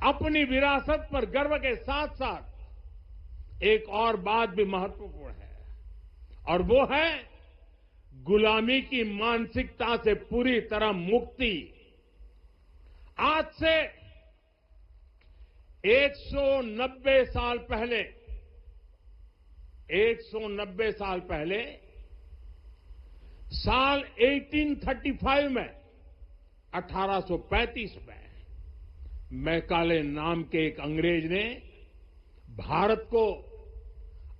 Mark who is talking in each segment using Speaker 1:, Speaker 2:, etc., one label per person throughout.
Speaker 1: अपनी विरासत पर गर्व के साथ साथ एक और बात भी महत्वपूर्ण है, और वो है गुलामी की मानसिकता से पूरी तरह मुक्ति। आज से 190 साल पहले 190 साल पहले साल 1835 में 1835 में मैकाले नाम के एक अंग्रेज ने भारत को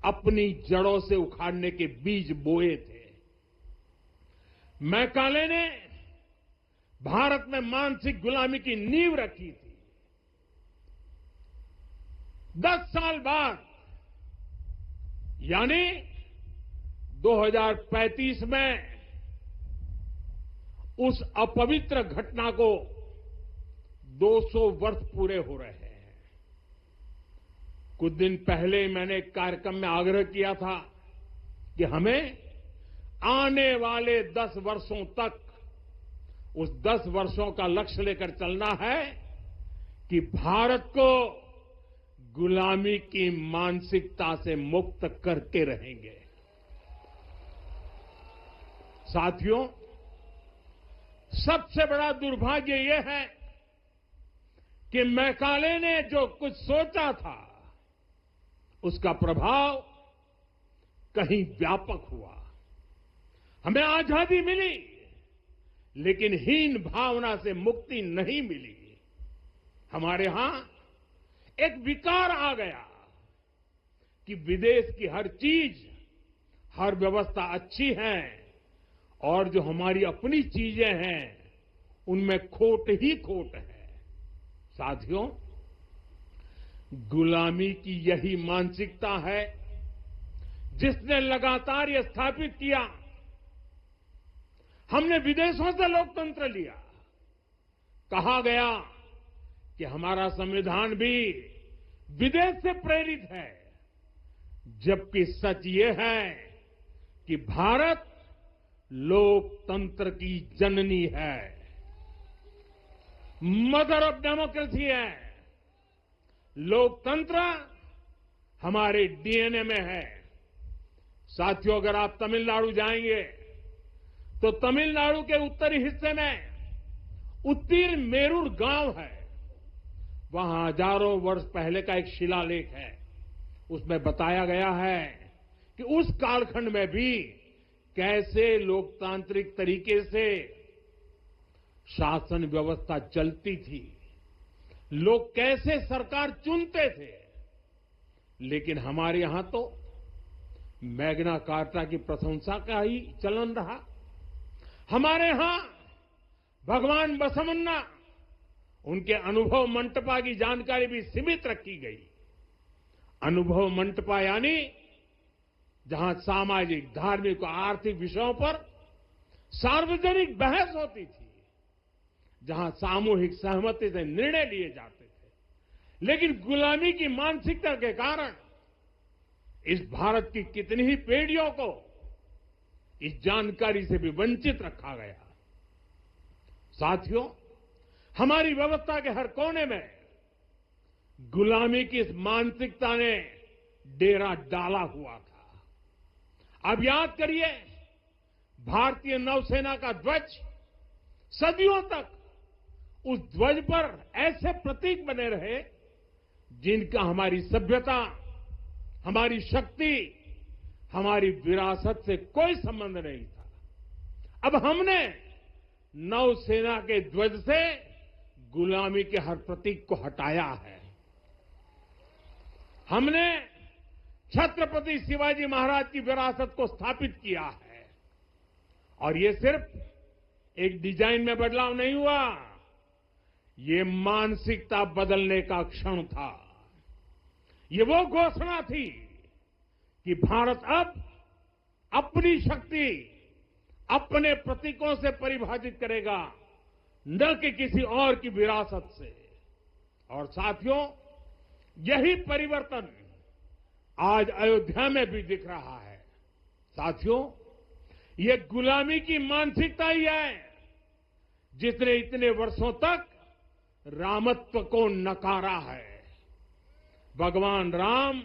Speaker 1: अपनी जड़ों से उखाड़ने के बीज बोए थे। मैकाले ने भारत में मानसिक गुलामी की नींव रखी थी। 10 साल बाद यानी 2035 में उस अपवित्र घटना को 200 वर्ष पूरे हो रहे हैं। कुछ दिन पहले मैंने एक कार्यक्रम में आग्रह किया था कि हमें आने वाले 10 वर्षों तक उस 10 वर्षों का लक्ष्य लेकर चलना है कि भारत को गुलामी की मानसिकता से मुक्त करके रहेंगे। साथियों, सबसे बड़ा दुर्भाग्य यह है कि मैकाले ने जो कुछ सोचा था उसका प्रभाव कहीं व्यापक हुआ। हमें आजादी मिली, लेकिन हीन भावना से मुक्ति नहीं मिली। हमारे यहां एक विकार आ गया कि विदेश की हर चीज, हर व्यवस्था अच्छी है और जो हमारी अपनी चीजें हैं उनमें खोट ही खोट है। साथियों, गुलामी की यही मानसिकता है जिसने लगातार यह स्थापित किया। हमने विदेशों से लोकतंत्र लिया। कहा गया कि हमारा संविधान भी विदेश से प्रेरित है, जबकि सच ये है कि भारत लोकतंत्र की जननी है, मदर ऑफ डेमोक्रेसी है। लोकतंत्र हमारे डीएनए में है। साथियों, अगर आप तमिलनाडु जाएंगे तो तमिलनाडु के उत्तरी हिस्से में उत्तीरमेरूर गांव है। वहां हजारों वर्ष पहले का एक शिलालेख है। उसमें बताया गया है कि उस कालखंड में भी कैसे लोकतांत्रिक तरीके से शासन व्यवस्था चलती थी, लोग कैसे सरकार चुनते थे। लेकिन हमारे यहां तो मैग्ना कार्टा की प्रशंसा का ही चलन रहा। हमारे यहां भगवान बसवन्ना, उनके अनुभव मंटपा की जानकारी भी सीमित रखी गई। अनुभव मंटपा यानी जहां सामाजिक, धार्मिक और आर्थिक विषयों पर सार्वजनिक बहस होती थी, जहां सामूहिक सहमति से निर्णय लिए जाते थे। लेकिन गुलामी की मानसिकता के कारण इस भारत की कितनी ही पीढ़ियों को इस जानकारी से भी वंचित रखा गया। साथियों, हमारी व्यवस्था के हर कोने में गुलामी की इस मानसिकता ने डेरा डाला हुआ था। अब याद करिए, भारतीय नौसेना का ध्वज सदियों तक उस ध्वज पर ऐसे प्रतीक बने रहे जिनका हमारी सभ्यता, हमारी शक्ति, हमारी विरासत से कोई संबंध नहीं था। अब हमने नौसेना के ध्वज से गुलामी के हर प्रतीक को हटाया है। हमने छत्रपति शिवाजी महाराज की विरासत को स्थापित किया है। और ये सिर्फ एक डिजाइन में बदलाव नहीं हुआ, ये मानसिकता बदलने का क्षण था। ये वो घोषणा थी कि भारत अब अपनी शक्ति अपने प्रतीकों से परिभाषित करेगा, न कि किसी और की विरासत से। और साथियों, यही परिवर्तन आज अयोध्या में भी दिख रहा है। साथियों, ये गुलामी की मानसिकता ही है जिसने इतने वर्षों तक रामत्व को नकारा है। भगवान राम